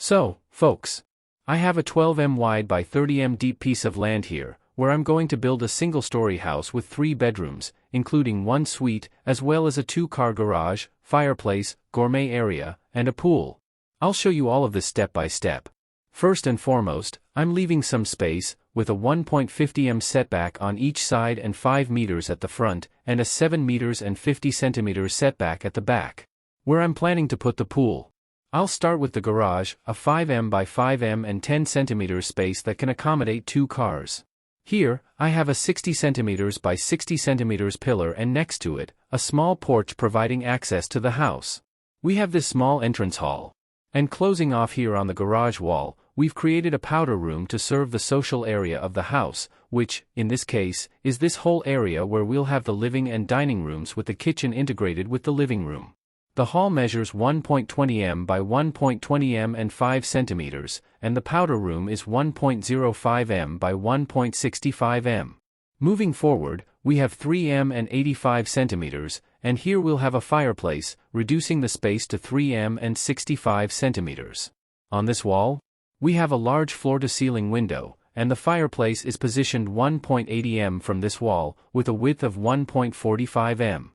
So, folks, I have a 12 wide by 30 deep piece of land here, where I'm going to build a single-story house with 3 bedrooms, including 1 suite, as well as a 2-car garage, fireplace, gourmet area, and a pool. I'll show you all of this step by step. First and foremost, I'm leaving some space, with a 1.50 setback on each side and 5 meters at the front, and a 7 meters and 50 centimeters setback at the back, where I'm planning to put the pool. I'll start with the garage, a 5 by 5 and 10 centimeters space that can accommodate 2 cars. Here, I have a 60 centimeters by 60 centimeters pillar and next to it, a small porch providing access to the house. We have this small entrance hall. And closing off here on the garage wall, we've created a powder room to serve the social area of the house, which, in this case, is this whole area where we'll have the living and dining rooms with the kitchen integrated with the living room. The hall measures 1.20 by 1.20 and 5 centimeters, and the powder room is 1.05 by 1.65. Moving forward, we have 3 and 85 centimeters, and here we'll have a fireplace, reducing the space to 3 and 65 centimeters. On this wall, we have a large floor-to-ceiling window, and the fireplace is positioned 1.80 from this wall, with a width of 1.45.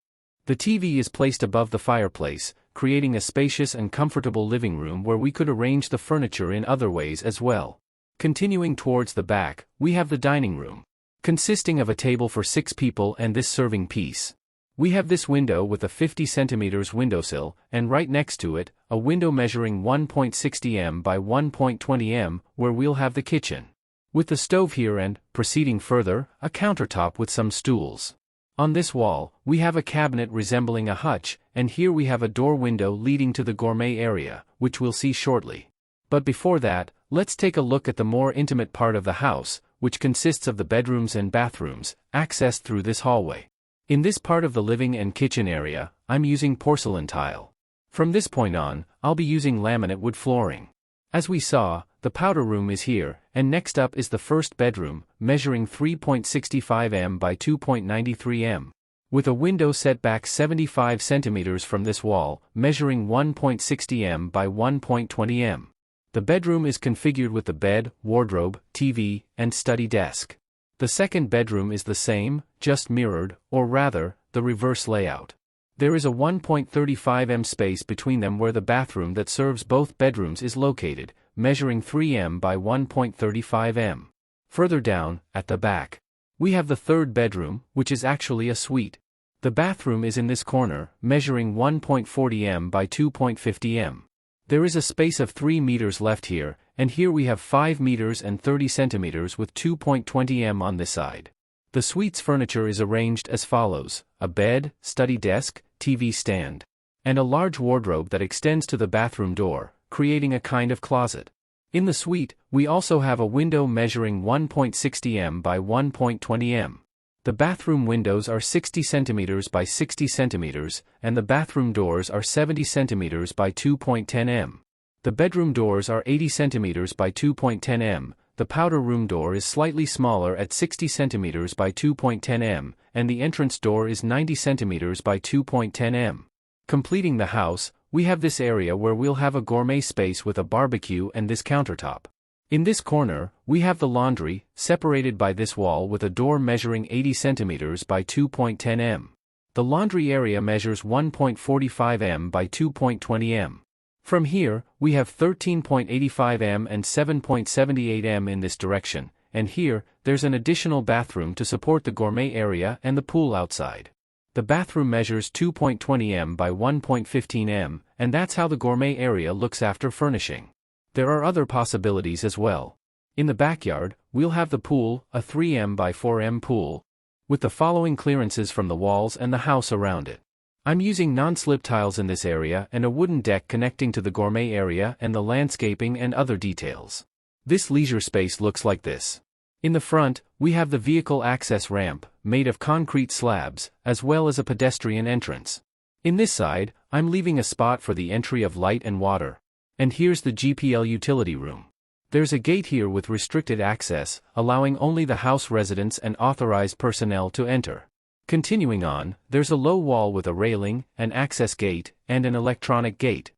The TV is placed above the fireplace, creating a spacious and comfortable living room where we could arrange the furniture in other ways as well. Continuing towards the back, we have the dining room, consisting of a table for 6 people and this serving piece. We have this window with a 50 centimeters windowsill, and right next to it, a window measuring 1.60 by 1.20 where we'll have the kitchen, with the stove here and, proceeding further, a countertop with some stools. On this wall, we have a cabinet resembling a hutch, and here we have a door window leading to the gourmet area, which we'll see shortly. But before that, let's take a look at the more intimate part of the house, which consists of the bedrooms and bathrooms, accessed through this hallway. In this part of the living and kitchen area, I'm using porcelain tile. From this point on, I'll be using laminate wood flooring. As we saw, the powder room is here, and next up is the first bedroom, measuring 3.65 by 2.93 with a window set back 75 centimeters from this wall, measuring 1.60 by 1.20 The bedroom is configured with the bed, wardrobe, TV, and study desk. The second bedroom is the same, just mirrored, or rather, the reverse layout. There is a 1.35 space between them where the bathroom that serves both bedrooms is located, measuring 3 by 1.35 Further down, at the back, we have the third bedroom, which is actually a suite. The bathroom is in this corner, measuring 1.40 by 2.50 There is a space of 3 meters left here, and here we have 5 meters and 30 centimeters with 2.20 on this side. The suite's furniture is arranged as follows: a bed, study desk, TV stand, and a large wardrobe that extends to the bathroom door, creating a kind of closet. In the suite, we also have a window measuring 1.60 by 1.20 The bathroom windows are 60 centimeters by 60 centimeters, and the bathroom doors are 70 centimeters by 2.10 The bedroom doors are 80 centimeters by 2.10 The powder room door is slightly smaller at 60 centimeters by 2.10 and the entrance door is 90 centimeters by 2.10 Completing the house, we have this area where we'll have a gourmet space with a barbecue and this countertop. In this corner, we have the laundry, separated by this wall with a door measuring 80 centimeters by 2.10 The laundry area measures 1.45 by 2.20 From here, we have 13.85 and 7.78 in this direction, and here, there's an additional bathroom to support the gourmet area and the pool outside. The bathroom measures 2.20 by 1.15 and that's how the gourmet area looks after furnishing. There are other possibilities as well. In the backyard, we'll have the pool, a 3 by 4 pool, with the following clearances from the walls and the house around it. I'm using non-slip tiles in this area and a wooden deck connecting to the gourmet area and the landscaping and other details. This leisure space looks like this. In the front, we have the vehicle access ramp, made of concrete slabs, as well as a pedestrian entrance. In this side, I'm leaving a spot for the entry of light and water. And here's the GPL utility room. There's a gate here with restricted access, allowing only the house residents and authorized personnel to enter. Continuing on, there's a low wall with a railing, an access gate, and an electronic gate.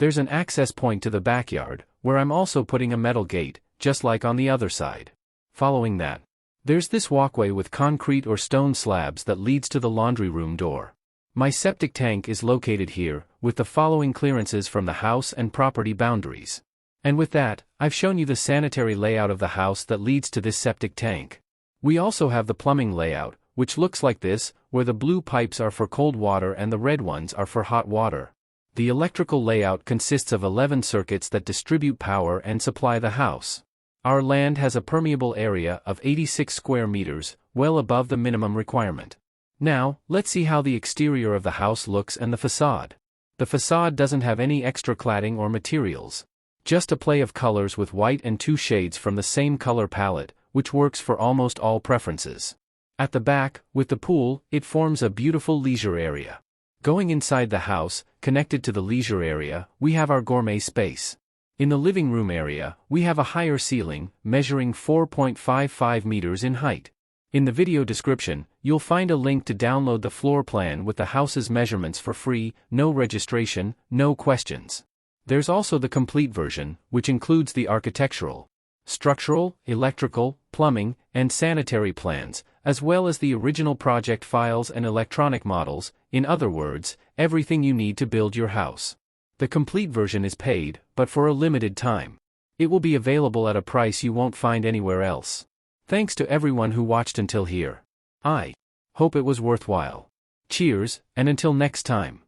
There's an access point to the backyard, where I'm also putting a metal gate, just like on the other side. Following that, there's this walkway with concrete or stone slabs that leads to the laundry room door. My septic tank is located here, with the following clearances from the house and property boundaries. And with that, I've shown you the sanitary layout of the house that leads to this septic tank. We also have the plumbing layout, which looks like this, where the blue pipes are for cold water and the red ones are for hot water. The electrical layout consists of 11 circuits that distribute power and supply the house. Our land has a permeable area of 86 square meters, well above the minimum requirement. Now, let's see how the exterior of the house looks and the facade. The facade doesn't have any extra cladding or materials. Just a play of colors with white and 2 shades from the same color palette, which works for almost all preferences. At the back, with the pool, it forms a beautiful leisure area. Going inside the house, connected to the leisure area, we have our gourmet space. In the living room area, we have a higher ceiling, measuring 4.55 meters in height. In the video description, you'll find a link to download the floor plan with the house's measurements for free, no registration, no questions. There's also the complete version, which includes the architectural, structural, electrical, plumbing, and sanitary plans, as well as the original project files and electronic models, in other words, everything you need to build your house. The complete version is paid, but for a limited time. It will be available at a price you won't find anywhere else. Thanks to everyone who watched until here. I hope it was worthwhile. Cheers, and until next time.